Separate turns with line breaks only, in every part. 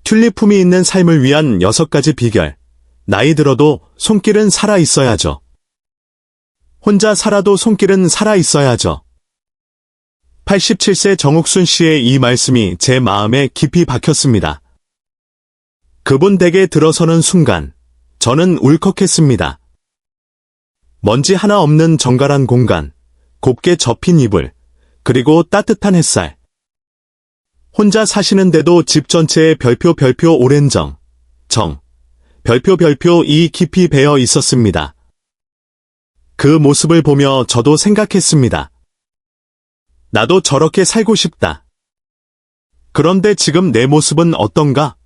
튤립 품이 있는 삶을 위한 6가지 비결. 나이 들어도 손길은 살아 있어야죠. 혼자 살아도 손길은 살아 있어야죠. 87세 정옥순 씨의 이 말씀이 제 마음에 깊이 박혔습니다. 그분 댁에 들어서는 순간 저는 울컥했습니다. 먼지 하나 없는 정갈한 공간, 곱게 접힌 이불, 그리고 따뜻한 햇살. 혼자 사시는데도 집 전체에 별표 오랜 정, 별표 이 깊이 배어 있었습니다. 그 모습을 보며 저도 생각했습니다. 나도 저렇게 살고 싶다. 그런데 지금 내 모습은 어떤가?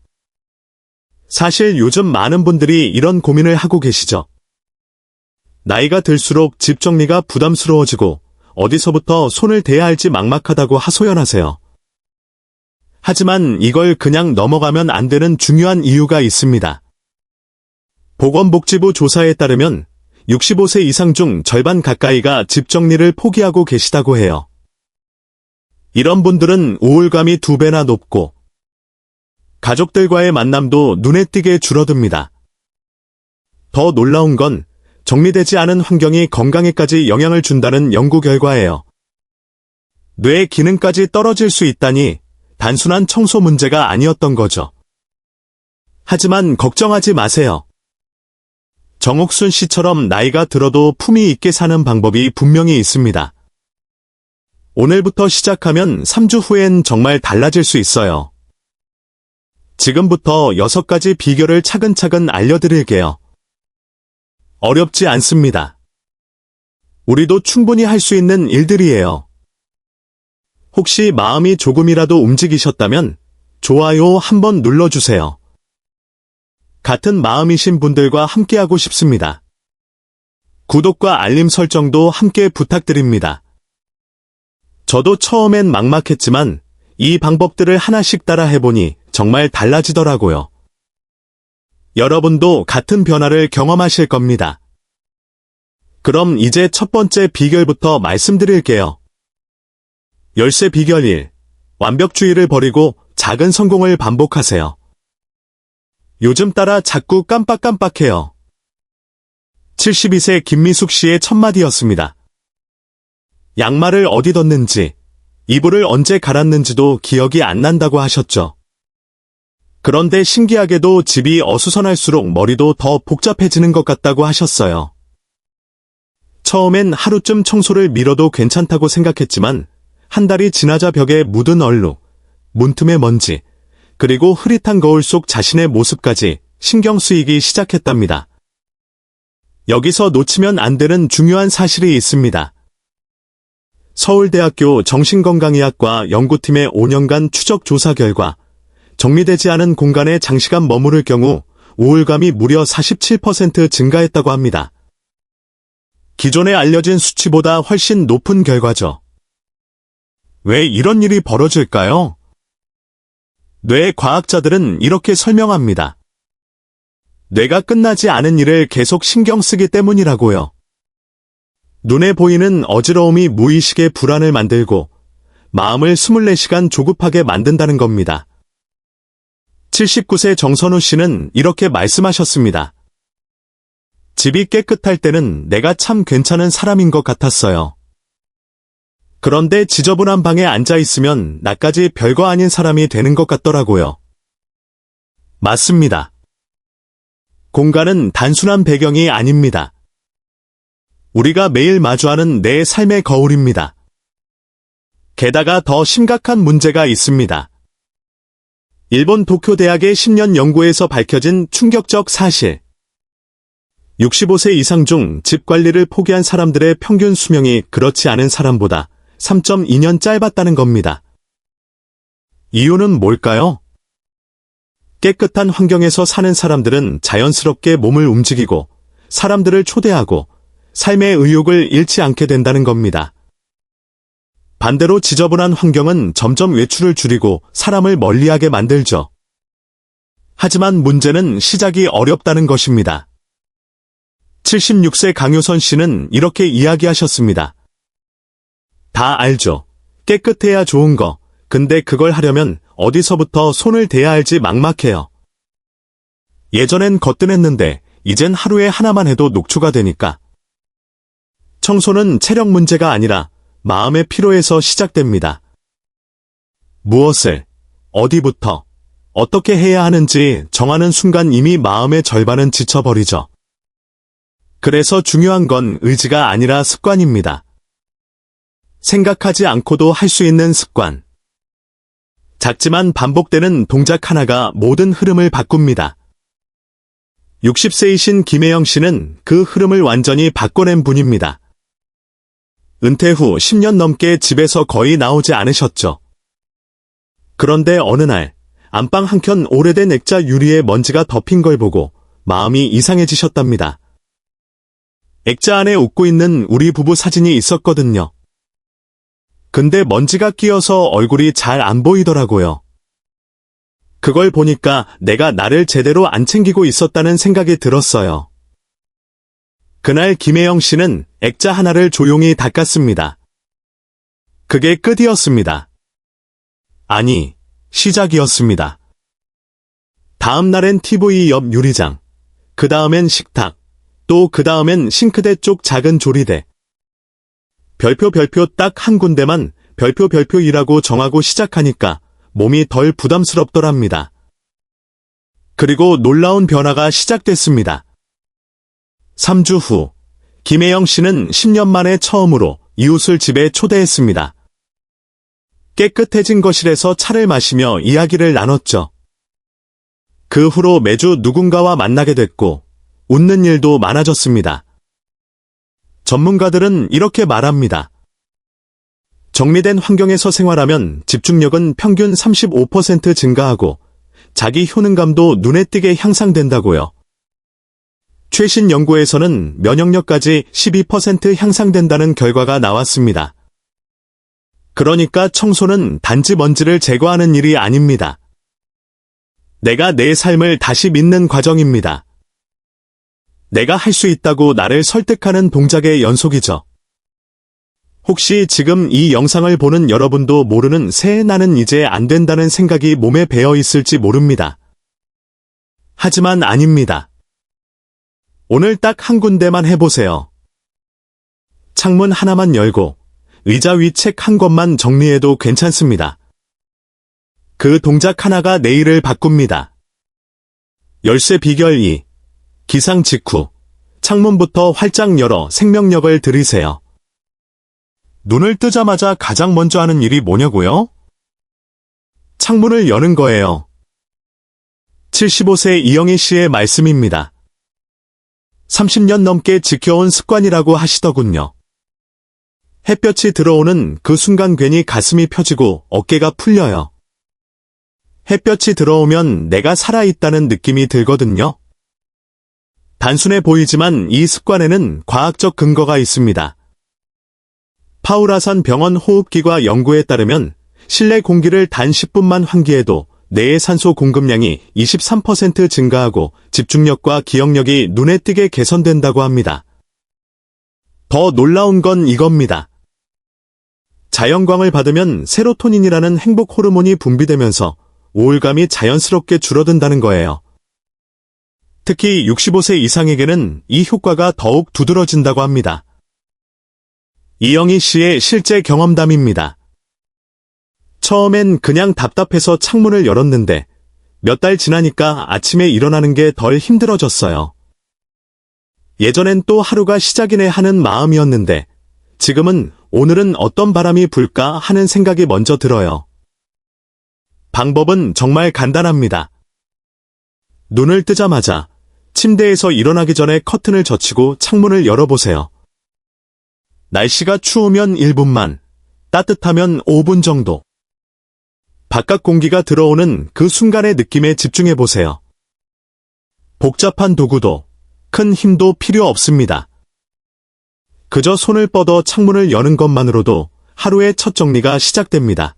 사실 요즘 많은 분들이 이런 고민을 하고 계시죠. 나이가 들수록 집 정리가 부담스러워지고 어디서부터 손을 대야 할지 막막하다고 하소연하세요. 하지만 이걸 그냥 넘어가면 안 되는 중요한 이유가 있습니다. 보건복지부 조사에 따르면 65세 이상 중 절반 가까이가 집 정리를 포기하고 계시다고 해요. 이런 분들은 우울감이 2배나 높고 가족들과의 만남도 눈에 띄게 줄어듭니다. 더 놀라운 건 정리되지 않은 환경이 건강에까지 영향을 준다는 연구 결과예요. 뇌 기능까지 떨어질 수 있다니 단순한 청소 문제가 아니었던 거죠. 하지만 걱정하지 마세요. 정옥순 씨처럼 나이가 들어도 품위 있게 사는 방법이 분명히 있습니다. 오늘부터 시작하면 3주 후엔 정말 달라질 수 있어요. 지금부터 6가지 비결을 차근차근 알려드릴게요. 어렵지 않습니다. 우리도 충분히 할 수 있는 일들이에요. 혹시 마음이 조금이라도 움직이셨다면 좋아요 한번 눌러주세요. 같은 마음이신 분들과 함께하고 싶습니다. 구독과 알림 설정도 함께 부탁드립니다. 저도 처음엔 막막했지만 이 방법들을 하나씩 따라 해보니 정말 달라지더라고요. 여러분도 같은 변화를 경험하실 겁니다. 그럼 이제 첫 번째 비결부터 말씀드릴게요. 열쇠 비결 1. 완벽주의를 버리고 작은 성공을 반복하세요. 요즘 따라 자꾸 깜빡깜빡해요. 72세 김미숙 씨의 첫마디였습니다. 양말을 어디 뒀는지, 이불을 언제 갈았는지도 기억이 안 난다고 하셨죠. 그런데 신기하게도 집이 어수선할수록 머리도 더 복잡해지는 것 같다고 하셨어요. 처음엔 하루쯤 청소를 미뤄도 괜찮다고 생각했지만 한 달이 지나자 벽에 묻은 얼룩, 문틈의 먼지, 그리고 흐릿한 거울 속 자신의 모습까지 신경 쓰이기 시작했답니다. 여기서 놓치면 안 되는 중요한 사실이 있습니다. 서울대학교 정신건강의학과 연구팀의 5년간 추적 조사 결과 정리되지 않은 공간에 장시간 머무를 경우 우울감이 무려 47% 증가했다고 합니다. 기존에 알려진 수치보다 훨씬 높은 결과죠. 왜 이런 일이 벌어질까요? 뇌 과학자들은 이렇게 설명합니다. 뇌가 끝나지 않은 일을 계속 신경 쓰기 때문이라고요. 눈에 보이는 어지러움이 무의식의 불안을 만들고 마음을 24시간 조급하게 만든다는 겁니다. 79세 정선우 씨는 이렇게 말씀하셨습니다. 집이 깨끗할 때는 내가 참 괜찮은 사람인 것 같았어요. 그런데 지저분한 방에 앉아 있으면 나까지 별거 아닌 사람이 되는 것 같더라고요. 맞습니다. 공간은 단순한 배경이 아닙니다. 우리가 매일 마주하는 내 삶의 거울입니다. 게다가 더 심각한 문제가 있습니다. 일본 도쿄대학의 10년 연구에서 밝혀진 충격적 사실. 65세 이상 중 집 관리를 포기한 사람들의 평균 수명이 그렇지 않은 사람보다 3.2년 짧았다는 겁니다. 이유는 뭘까요? 깨끗한 환경에서 사는 사람들은 자연스럽게 몸을 움직이고 사람들을 초대하고 삶의 의욕을 잃지 않게 된다는 겁니다. 반대로 지저분한 환경은 점점 외출을 줄이고 사람을 멀리하게 만들죠. 하지만 문제는 시작이 어렵다는 것입니다. 76세 강효선 씨는 이렇게 이야기하셨습니다. 다 알죠. 깨끗해야 좋은 거. 근데 그걸 하려면 어디서부터 손을 대야 할지 막막해요. 예전엔 거뜬했는데 이젠 하루에 하나만 해도 녹초가 되니까. 청소는 체력 문제가 아니라 마음의 피로에서 시작됩니다. 무엇을, 어디부터, 어떻게 해야 하는지 정하는 순간 이미 마음의 절반은 지쳐버리죠. 그래서 중요한 건 의지가 아니라 습관입니다. 생각하지 않고도 할 수 있는 습관. 작지만 반복되는 동작 하나가 모든 흐름을 바꿉니다. 60세이신 김혜영 씨는 그 흐름을 완전히 바꿔낸 분입니다. 은퇴 후 10년 넘게 집에서 거의 나오지 않으셨죠. 그런데 어느 날 안방 한켠 오래된 액자 유리에 먼지가 덮인 걸 보고 마음이 이상해지셨답니다. 액자 안에 웃고 있는 우리 부부 사진이 있었거든요. 근데 먼지가 끼어서 얼굴이 잘 안 보이더라고요. 그걸 보니까 내가 나를 제대로 안 챙기고 있었다는 생각이 들었어요. 그날 김혜영 씨는 액자 하나를 조용히 닦았습니다. 그게 끝이었습니다. 아니, 시작이었습니다. 다음 날엔 TV 옆 유리장, 그 다음엔 식탁, 또 그 다음엔 싱크대 쪽 작은 조리대. 별표 딱 한 군데만 별표이라고 정하고 시작하니까 몸이 덜 부담스럽더랍니다. 그리고 놀라운 변화가 시작됐습니다. 3주 후, 김혜영 씨는 10년 만에 처음으로 이웃을 집에 초대했습니다. 깨끗해진 거실에서 차를 마시며 이야기를 나눴죠. 그 후로 매주 누군가와 만나게 됐고, 웃는 일도 많아졌습니다. 전문가들은 이렇게 말합니다. 정리된 환경에서 생활하면 집중력은 평균 35% 증가하고 자기 효능감도 눈에 띄게 향상된다고요. 최신 연구에서는 면역력까지 12% 향상된다는 결과가 나왔습니다. 그러니까 청소는 단지 먼지를 제거하는 일이 아닙니다. 내가 내 삶을 다시 믿는 과정입니다. 내가 할 수 있다고 나를 설득하는 동작의 연속이죠. 혹시 지금 이 영상을 보는 여러분도 모르는 새 나는 이제 안 된다는 생각이 몸에 배어 있을지 모릅니다. 하지만 아닙니다. 오늘 딱 한 군데만 해보세요. 창문 하나만 열고 의자 위 책 한 권만 정리해도 괜찮습니다. 그 동작 하나가 내일을 바꿉니다. 열쇠 비결 2. 기상 직후 창문부터 활짝 열어 생명력을 들이세요. 눈을 뜨자마자 가장 먼저 하는 일이 뭐냐고요? 창문을 여는 거예요. 75세 이영희 씨의 말씀입니다. 30년 넘게 지켜온 습관이라고 하시더군요. 햇볕이 들어오는 그 순간 괜히 가슴이 펴지고 어깨가 풀려요. 햇볕이 들어오면 내가 살아있다는 느낌이 들거든요. 단순해 보이지만 이 습관에는 과학적 근거가 있습니다. 파울아산 병원 호흡기과 연구에 따르면 실내 공기를 단 10분만 환기해도 뇌의 산소 공급량이 23% 증가하고 집중력과 기억력이 눈에 띄게 개선된다고 합니다. 더 놀라운 건 이겁니다. 자연광을 받으면 세로토닌이라는 행복 호르몬이 분비되면서 우울감이 자연스럽게 줄어든다는 거예요. 특히 65세 이상에게는 이 효과가 더욱 두드러진다고 합니다. 이영희 씨의 실제 경험담입니다. 처음엔 그냥 답답해서 창문을 열었는데 몇 달 지나니까 아침에 일어나는 게 덜 힘들어졌어요. 예전엔 또 하루가 시작이네 하는 마음이었는데 지금은 오늘은 어떤 바람이 불까 하는 생각이 먼저 들어요. 방법은 정말 간단합니다. 눈을 뜨자마자 침대에서 일어나기 전에 커튼을 젖히고 창문을 열어보세요. 날씨가 추우면 1분만, 따뜻하면 5분 정도. 바깥 공기가 들어오는 그 순간의 느낌에 집중해보세요. 복잡한 도구도, 큰 힘도 필요 없습니다. 그저 손을 뻗어 창문을 여는 것만으로도 하루의 첫 정리가 시작됩니다.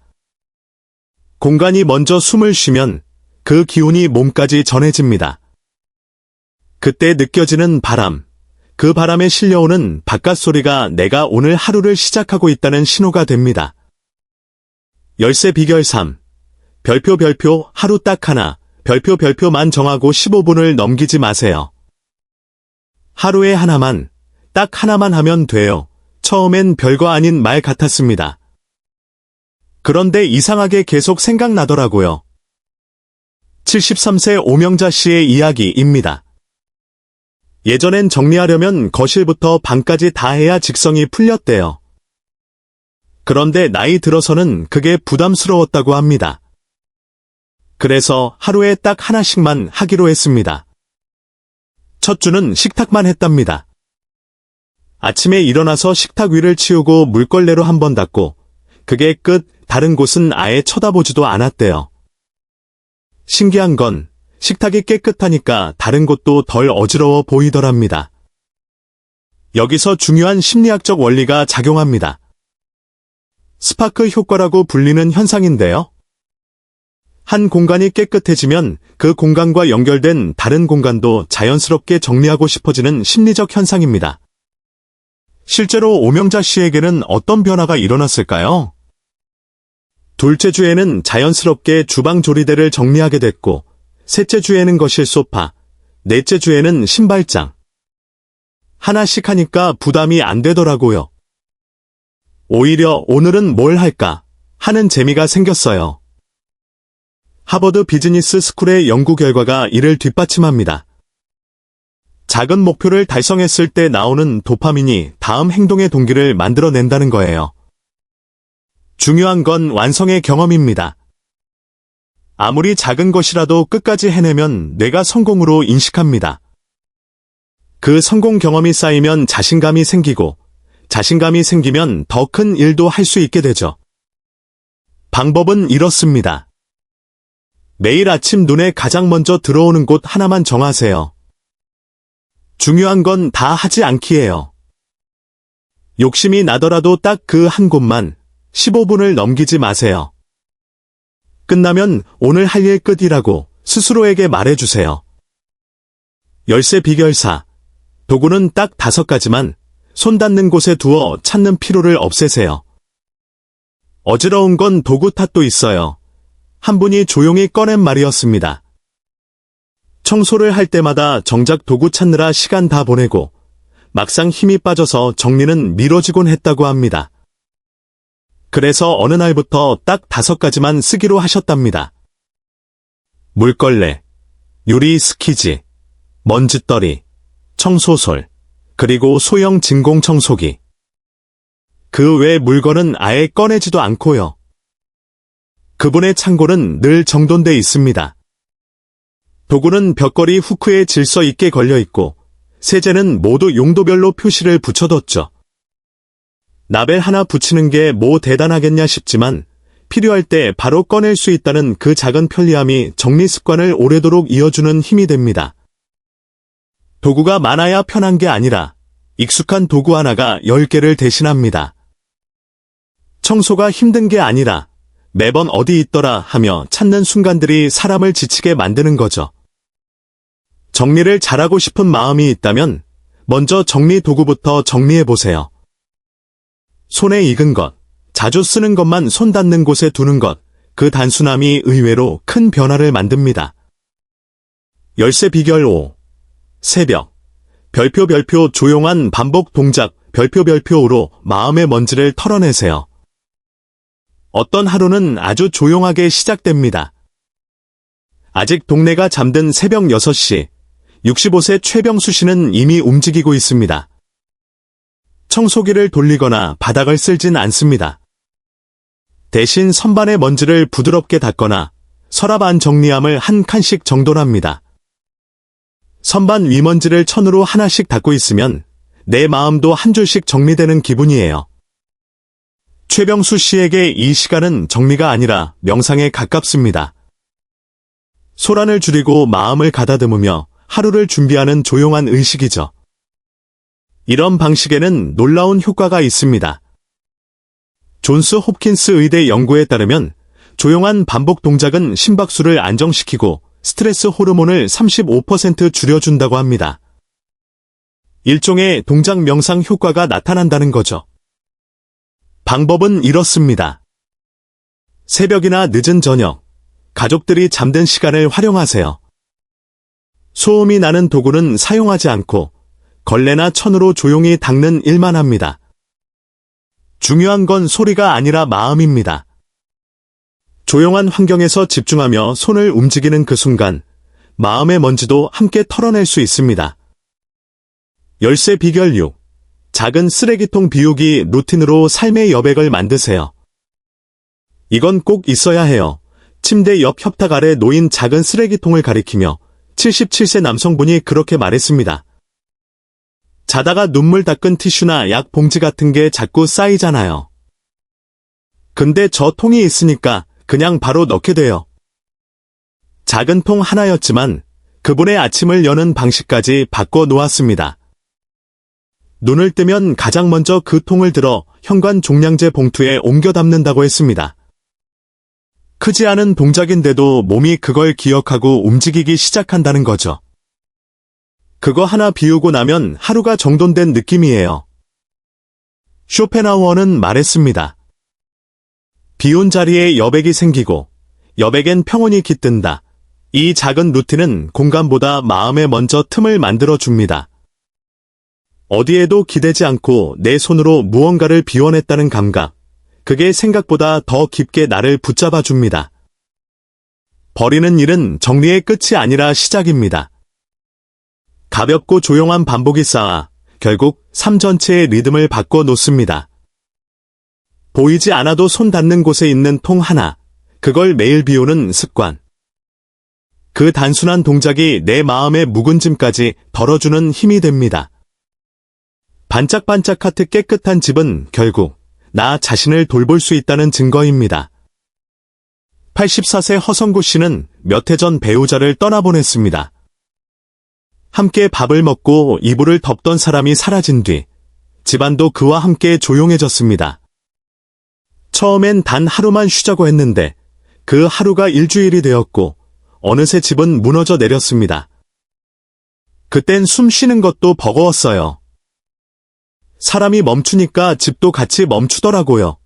공간이 먼저 숨을 쉬면 그 기운이 몸까지 전해집니다. 그때 느껴지는 바람, 그 바람에 실려오는 바깥 소리가 내가 오늘 하루를 시작하고 있다는 신호가 됩니다. 열쇠 비결 3. 별표 하루 딱 하나, 별표만 정하고 15분을 넘기지 마세요. 하루에 하나만, 딱 하나만 하면 돼요. 처음엔 별거 아닌 말 같았습니다. 그런데 이상하게 계속 생각나더라고요. 73세 오명자 씨의 이야기입니다. 예전엔 정리하려면 거실부터 방까지 다 해야 직성이 풀렸대요. 그런데 나이 들어서는 그게 부담스러웠다고 합니다. 그래서 하루에 딱 하나씩만 하기로 했습니다. 첫 주는 식탁만 했답니다. 아침에 일어나서 식탁 위를 치우고 물걸레로 한 번 닦고 그게 끝, 다른 곳은 아예 쳐다보지도 않았대요. 신기한 건 식탁이 깨끗하니까 다른 곳도 덜 어지러워 보이더랍니다. 여기서 중요한 심리학적 원리가 작용합니다. 스파크 효과라고 불리는 현상인데요. 한 공간이 깨끗해지면 그 공간과 연결된 다른 공간도 자연스럽게 정리하고 싶어지는 심리적 현상입니다. 실제로 오명자 씨에게는 어떤 변화가 일어났을까요? 둘째 주에는 자연스럽게 주방 조리대를 정리하게 됐고, 셋째 주에는 거실 소파, 넷째 주에는 신발장. 하나씩 하니까 부담이 안 되더라고요. 오히려 오늘은 뭘 할까 하는 재미가 생겼어요. 하버드 비즈니스 스쿨의 연구 결과가 이를 뒷받침합니다. 작은 목표를 달성했을 때 나오는 도파민이 다음 행동의 동기를 만들어낸다는 거예요. 중요한 건 완성의 경험입니다. 아무리 작은 것이라도 끝까지 해내면 뇌가 성공으로 인식합니다. 그 성공 경험이 쌓이면 자신감이 생기고, 자신감이 생기면 더 큰 일도 할 수 있게 되죠. 방법은 이렇습니다. 매일 아침 눈에 가장 먼저 들어오는 곳 하나만 정하세요. 중요한 건 다 하지 않기예요. 욕심이 나더라도 딱 그 한 곳만 15분을 넘기지 마세요. 끝나면 오늘 할 일 끝이라고 스스로에게 말해주세요. 열쇠 비결사. 도구는 딱 5가지만 손 닿는 곳에 두어 찾는 피로를 없애세요. 어지러운 건 도구 탓도 있어요. 한 분이 조용히 꺼낸 말이었습니다. 청소를 할 때마다 정작 도구 찾느라 시간 다 보내고 막상 힘이 빠져서 정리는 미뤄지곤 했다고 합니다. 그래서 어느 날부터 딱 5가지만 쓰기로 하셨답니다. 물걸레, 유리 스키지, 먼지떨이, 청소솔, 그리고 소형 진공 청소기. 그 외 물건은 아예 꺼내지도 않고요. 그분의 창고는 늘 정돈돼 있습니다. 도구는 벽걸이 후크에 질서 있게 걸려 있고, 세제는 모두 용도별로 표시를 붙여뒀죠. 라벨 하나 붙이는 게 뭐 대단하겠냐 싶지만, 필요할 때 바로 꺼낼 수 있다는 그 작은 편리함이 정리 습관을 오래도록 이어주는 힘이 됩니다. 도구가 많아야 편한 게 아니라, 익숙한 도구 하나가 10개를 대신합니다. 청소가 힘든 게 아니라, 매번 어디 있더라 하며 찾는 순간들이 사람을 지치게 만드는 거죠. 정리를 잘하고 싶은 마음이 있다면 먼저 정리 도구부터 정리해보세요. 손에 익은 것, 자주 쓰는 것만 손 닿는 곳에 두는 것, 그 단순함이 의외로 큰 변화를 만듭니다. 열쇠 비결 5. 새벽. 별표 조용한 반복 동작 별표로 마음의 먼지를 털어내세요. 어떤 하루는 아주 조용하게 시작됩니다. 아직 동네가 잠든 새벽 6시, 65세 최병수 씨는 이미 움직이고 있습니다. 청소기를 돌리거나 바닥을 쓸진 않습니다. 대신 선반의 먼지를 부드럽게 닦거나 서랍 안 정리함을 한 칸씩 정돈합니다. 선반 위먼지를 천으로 하나씩 닦고 있으면 내 마음도 한 줄씩 정리되는 기분이에요. 최병수 씨에게 이 시간은 정리가 아니라 명상에 가깝습니다. 소란을 줄이고 마음을 가다듬으며 하루를 준비하는 조용한 의식이죠. 이런 방식에는 놀라운 효과가 있습니다. 존스 홉킨스 의대 연구에 따르면 조용한 반복 동작은 심박수를 안정시키고 스트레스 호르몬을 35% 줄여준다고 합니다. 일종의 동작 명상 효과가 나타난다는 거죠. 방법은 이렇습니다. 새벽이나 늦은 저녁, 가족들이 잠든 시간을 활용하세요. 소음이 나는 도구는 사용하지 않고 걸레나 천으로 조용히 닦는 일만 합니다. 중요한 건 소리가 아니라 마음입니다. 조용한 환경에서 집중하며 손을 움직이는 그 순간 마음의 먼지도 함께 털어낼 수 있습니다. 열쇠 비결 6. 작은 쓰레기통 비우기 루틴으로 삶의 여백을 만드세요. 이건 꼭 있어야 해요. 침대 옆 협탁 아래 놓인 작은 쓰레기통을 가리키며 77세 남성분이 그렇게 말했습니다. 자다가 눈물 닦은 티슈나 약 봉지 같은 게 자꾸 쌓이잖아요. 근데 저 통이 있으니까 그냥 바로 넣게 돼요. 작은 통 하나였지만 그분의 아침을 여는 방식까지 바꿔 놓았습니다. 눈을 뜨면 가장 먼저 그 통을 들어 현관 종량제 봉투에 옮겨 담는다고 했습니다. 크지 않은 동작인데도 몸이 그걸 기억하고 움직이기 시작한다는 거죠. 그거 하나 비우고 나면 하루가 정돈된 느낌이에요. 쇼펜하우어는 말했습니다. 비운 자리에 여백이 생기고 여백엔 평온이 깃든다. 이 작은 루틴은 공간보다 마음에 먼저 틈을 만들어 줍니다. 어디에도 기대지 않고 내 손으로 무언가를 비워냈다는 감각. 그게 생각보다 더 깊게 나를 붙잡아 줍니다. 버리는 일은 정리의 끝이 아니라 시작입니다. 가볍고 조용한 반복이 쌓아 결국 삶 전체의 리듬을 바꿔 놓습니다. 보이지 않아도 손 닿는 곳에 있는 통 하나, 그걸 매일 비우는 습관. 그 단순한 동작이 내 마음의 묵은짐까지 덜어주는 힘이 됩니다. 반짝반짝 하트 깨끗한 집은 결국 나 자신을 돌볼 수 있다는 증거입니다. 84세 허성구 씨는 몇 해 전 배우자를 떠나보냈습니다. 함께 밥을 먹고 이불을 덮던 사람이 사라진 뒤 집안도 그와 함께 조용해졌습니다. 처음엔 단 하루만 쉬자고 했는데 그 하루가 일주일이 되었고 어느새 집은 무너져 내렸습니다. 그땐 숨 쉬는 것도 버거웠어요. 사람이 멈추니까 집도 같이 멈추더라고요.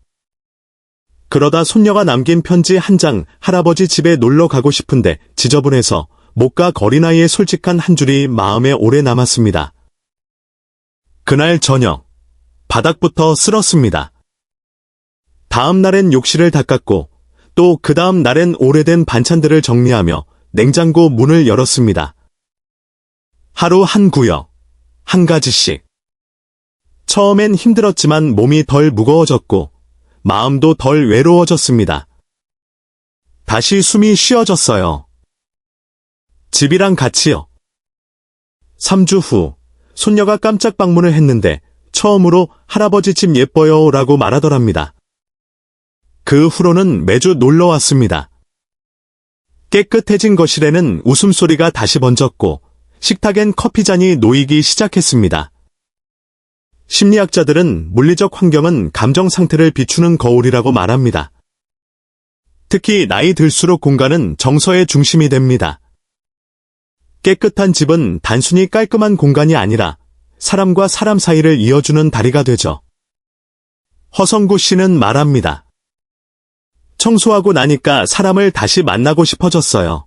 그러다 손녀가 남긴 편지 한 장, 할아버지 집에 놀러 가고 싶은데 지저분해서 못 가 어린아이의 솔직한 한 줄이 마음에 오래 남았습니다. 그날 저녁, 바닥부터 쓸었습니다. 다음 날엔 욕실을 닦았고 또 그 다음 날엔 오래된 반찬들을 정리하며 냉장고 문을 열었습니다. 하루 한 구역, 한 가지씩. 처음엔 힘들었지만 몸이 덜 무거워졌고 마음도 덜 외로워졌습니다. 다시 숨이 쉬어졌어요. 집이랑 같이요. 3주 후 손녀가 깜짝 방문을 했는데 처음으로 할아버지 집 예뻐요 라고 말하더랍니다. 그 후로는 매주 놀러 왔습니다. 깨끗해진 거실에는 웃음소리가 다시 번졌고 식탁엔 커피잔이 놓이기 시작했습니다. 심리학자들은 물리적 환경은 감정 상태를 비추는 거울이라고 말합니다. 특히 나이 들수록 공간은 정서의 중심이 됩니다. 깨끗한 집은 단순히 깔끔한 공간이 아니라 사람과 사람 사이를 이어주는 다리가 되죠. 허성구 씨는 말합니다. 청소하고 나니까 사람을 다시 만나고 싶어졌어요.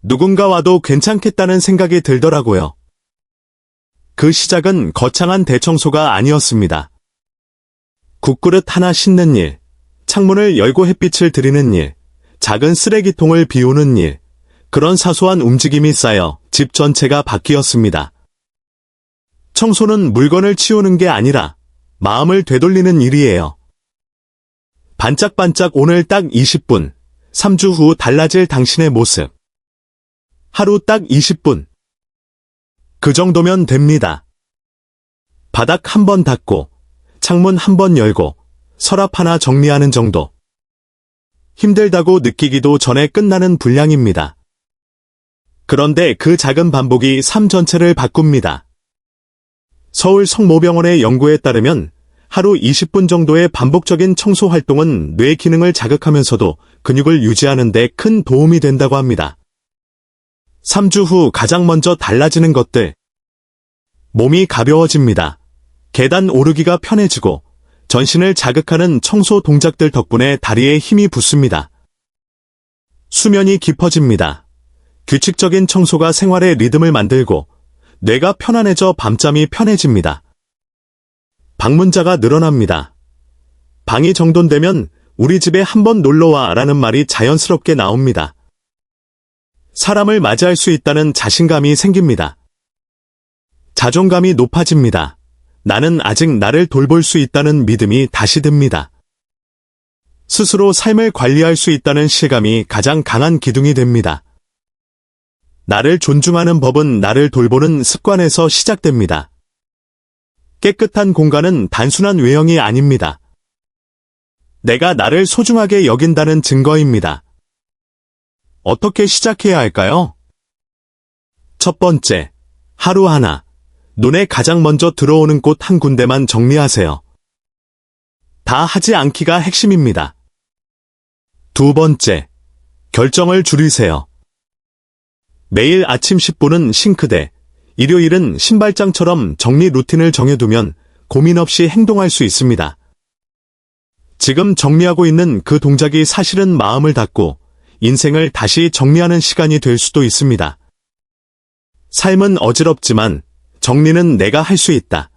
누군가 와도 괜찮겠다는 생각이 들더라고요. 그 시작은 거창한 대청소가 아니었습니다. 국그릇 하나 씻는 일, 창문을 열고 햇빛을 들이는 일, 작은 쓰레기통을 비우는 일, 그런 사소한 움직임이 쌓여 집 전체가 바뀌었습니다. 청소는 물건을 치우는 게 아니라 마음을 되돌리는 일이에요. 반짝반짝 오늘 딱 20분, 3주 후 달라질 당신의 모습. 하루 딱 20분. 그 정도면 됩니다. 바닥 한 번 닦고, 창문 한 번 열고, 서랍 하나 정리하는 정도. 힘들다고 느끼기도 전에 끝나는 분량입니다. 그런데 그 작은 반복이 삶 전체를 바꿉니다. 서울 성모병원의 연구에 따르면 하루 20분 정도의 반복적인 청소 활동은 뇌 기능을 자극하면서도 근육을 유지하는 데 큰 도움이 된다고 합니다. 3주 후 가장 먼저 달라지는 것들. 몸이 가벼워집니다. 계단 오르기가 편해지고 전신을 자극하는 청소 동작들 덕분에 다리에 힘이 붙습니다. 수면이 깊어집니다. 규칙적인 청소가 생활의 리듬을 만들고 뇌가 편안해져 밤잠이 편해집니다. 방문자가 늘어납니다. 방이 정돈되면 우리 집에 한번 놀러와 라는 말이 자연스럽게 나옵니다. 사람을 맞이할 수 있다는 자신감이 생깁니다. 자존감이 높아집니다. 나는 아직 나를 돌볼 수 있다는 믿음이 다시 듭니다. 스스로 삶을 관리할 수 있다는 실감이 가장 강한 기둥이 됩니다. 나를 존중하는 법은 나를 돌보는 습관에서 시작됩니다. 깨끗한 공간은 단순한 외형이 아닙니다. 내가 나를 소중하게 여긴다는 증거입니다. 어떻게 시작해야 할까요? 첫 번째, 하루 하나. 눈에 가장 먼저 들어오는 곳 한 군데만 정리하세요. 다 하지 않기가 핵심입니다. 두 번째, 결정을 줄이세요. 매일 아침 10분은 싱크대, 일요일은 신발장처럼 정리 루틴을 정해두면 고민 없이 행동할 수 있습니다. 지금 정리하고 있는 그 동작이 사실은 마음을 닫고 인생을 다시 정리하는 시간이 될 수도 있습니다. 삶은 어지럽지만 정리는 내가 할 수 있다.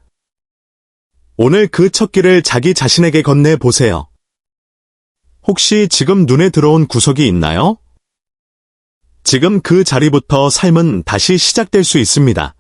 오늘 그 첫 길을 자기 자신에게 건네보세요. 혹시 지금 눈에 들어온 구석이 있나요? 지금 그 자리부터 삶은 다시 시작될 수 있습니다.